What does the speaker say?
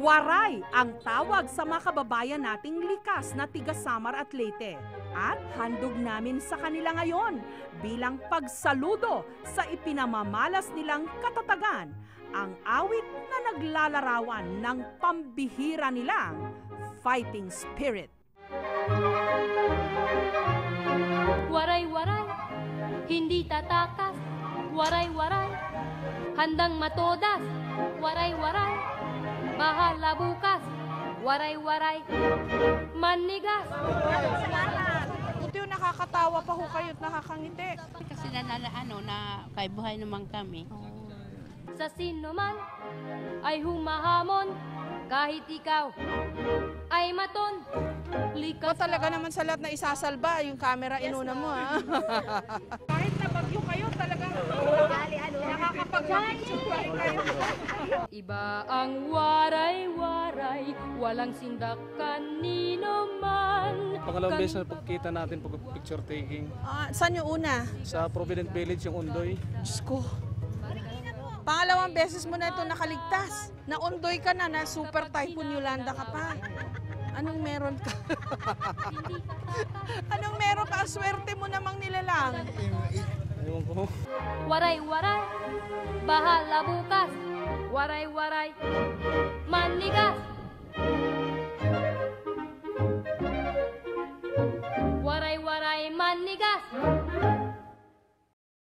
Waray ang tawag sa mga kababayan nating likas na tiga Samar at Leyte. At handog namin sa kanila ngayon bilang pagsaludo sa ipinamamalas nilang katatagan, ang awit na naglalarawan ng pambihira nilang fighting spirit. Waray-waray, hindi tatakas. Waray-waray, handang matodas. Waray-waray, bahala bukas. Waray-waray, manigas. Buti yung nakakatawa pa ho kayo at nakakangiti. Kasi na kay buhay naman kami. Sa sino man ay humahamon, kahit ikaw ay maton. Likas Talaga naman sa lahat na isasalba, yung camera inuna mo ha. Kahit na bagyo kayo, talagang nakakapag-picture kayo. Iba ang waray-waray, walang sindak kanino man. Pangalawang beses na pagkita natin pag-picture taking. Saan yung una? Sa Provident Village, yung Undoy. Diyos ko. Pangalawang beses mo na ito nakaligtas. Naundoy ka na Super Typhoon Yolanda ka pa. Anong meron ka? Anong meron ka? Swerte mo namang nilalang. Ewan ko. Waray-waray, bahala bukas. Waray-waray, manigas.